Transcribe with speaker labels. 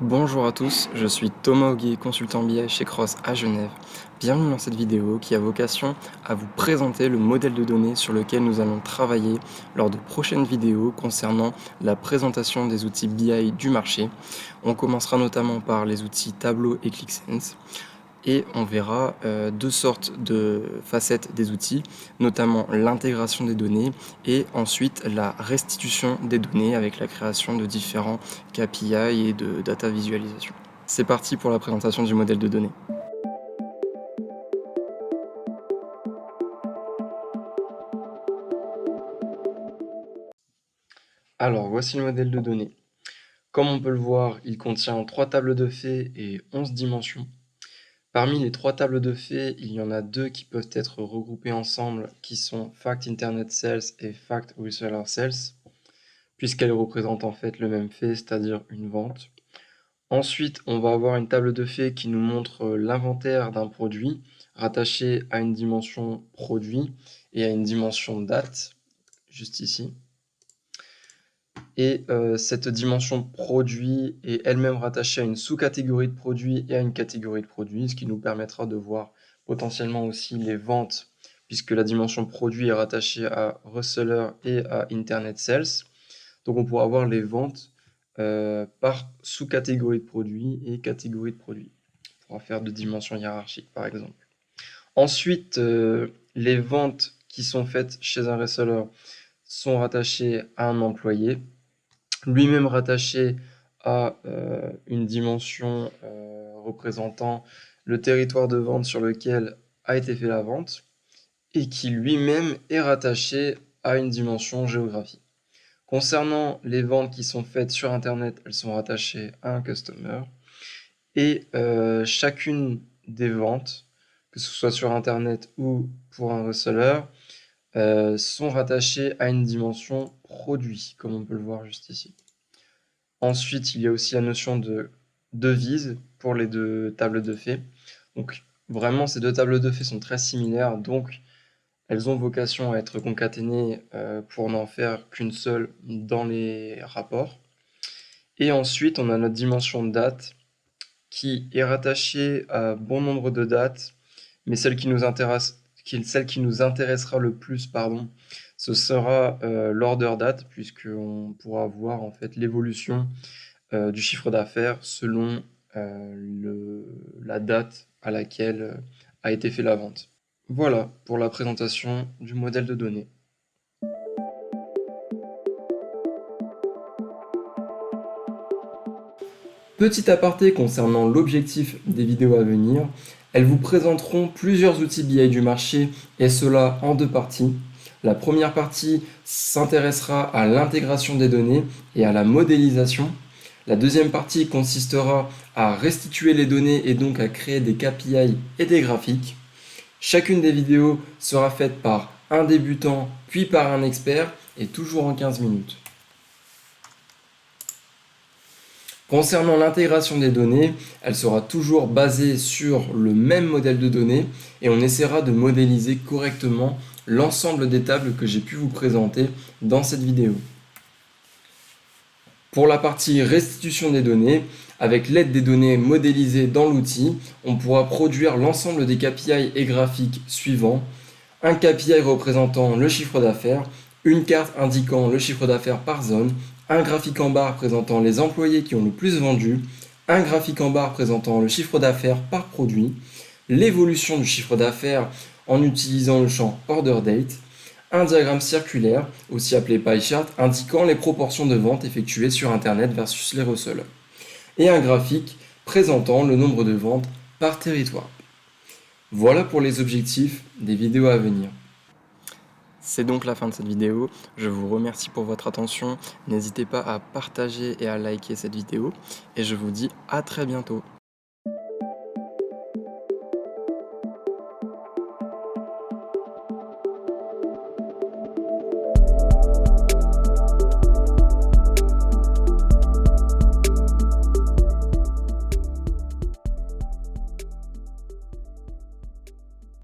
Speaker 1: Bonjour à tous, je suis Thomas Auguier, consultant BI chez Cross à Genève. Bienvenue dans cette vidéo qui a vocation à vous présenter le modèle de données sur lequel nous allons travailler lors de prochaines vidéos concernant la présentation des outils BI du marché. On commencera notamment par les outils Tableau et ClickSense. Et on verra deux sortes de facettes des outils, notamment l'intégration des données et ensuite la restitution des données avec la création de différents KPI et de data visualisation. C'est parti pour la présentation du modèle de données. Alors voici le modèle de données. Comme on peut le voir, il contient 3 tables de faits et 11 dimensions. Parmi les 3 tables de faits, il y en a 2 qui peuvent être regroupées ensemble, qui sont Fact Internet Sales et Fact Reseller Sales, puisqu'elles représentent en fait le même fait, c'est-à-dire une vente. Ensuite, on va avoir une table de faits qui nous montre l'inventaire d'un produit rattaché à une dimension produit et à une dimension date, juste ici. Et cette dimension produit est elle-même rattachée à une sous-catégorie de produits et à une catégorie de produits, ce qui nous permettra de voir potentiellement aussi les ventes, puisque la dimension produit est rattachée à Reseller et à Internet Sales. Donc on pourra voir les ventes par sous-catégorie de produits et catégorie de produits. On pourra faire de dimensions hiérarchiques par exemple. Ensuite, les ventes qui sont faites chez un reseller sont rattachées à un employé, lui-même rattaché à une dimension représentant le territoire de vente sur lequel a été fait la vente et qui lui-même est rattaché à une dimension géographique. Concernant les ventes qui sont faites sur Internet, elles sont rattachées à un customer et chacune des ventes, que ce soit sur Internet ou pour un reseller, sont rattachées à une dimension produit, comme on peut le voir juste ici. Ensuite, il y a aussi la notion de devise pour les 2 tables de faits. Donc vraiment, ces 2 tables de faits sont très similaires, donc elles ont vocation à être concaténées pour n'en faire qu'une seule dans les rapports. Et ensuite, on a notre dimension de date qui est rattachée à bon nombre de dates, mais celle qui nous intéressera le plus, ce sera l'order date, puisqu'on pourra voir en fait l'évolution du chiffre d'affaires selon la date à laquelle a été fait la vente. Voilà pour la présentation du modèle de données. Petit aparté concernant l'objectif des vidéos à venir, elles vous présenteront plusieurs outils BI du marché et cela en 2 parties. La première partie s'intéressera à l'intégration des données et à la modélisation. La deuxième partie consistera à restituer les données et donc à créer des KPI et des graphiques. Chacune des vidéos sera faite par un débutant puis par un expert et toujours en 15 minutes. Concernant l'intégration des données, elle sera toujours basée sur le même modèle de données et on essaiera de modéliser correctement l'ensemble des tables que j'ai pu vous présenter dans cette vidéo. Pour la partie restitution des données, avec l'aide des données modélisées dans l'outil, on pourra produire l'ensemble des KPI et graphiques suivants. Un KPI représentant le chiffre d'affaires, une carte indiquant le chiffre d'affaires par zone, un graphique en barre présentant les employés qui ont le plus vendu, un graphique en barre présentant le chiffre d'affaires par produit, l'évolution du chiffre d'affaires en utilisant le champ Order Date, un diagramme circulaire, aussi appelé pie chart, indiquant les proportions de ventes effectuées sur Internet versus les resellers, et un graphique présentant le nombre de ventes par territoire. Voilà pour les objectifs des vidéos à venir. C'est donc la fin de cette vidéo, je vous remercie pour votre attention, n'hésitez pas à partager et à liker cette vidéo, et je vous dis à très bientôt.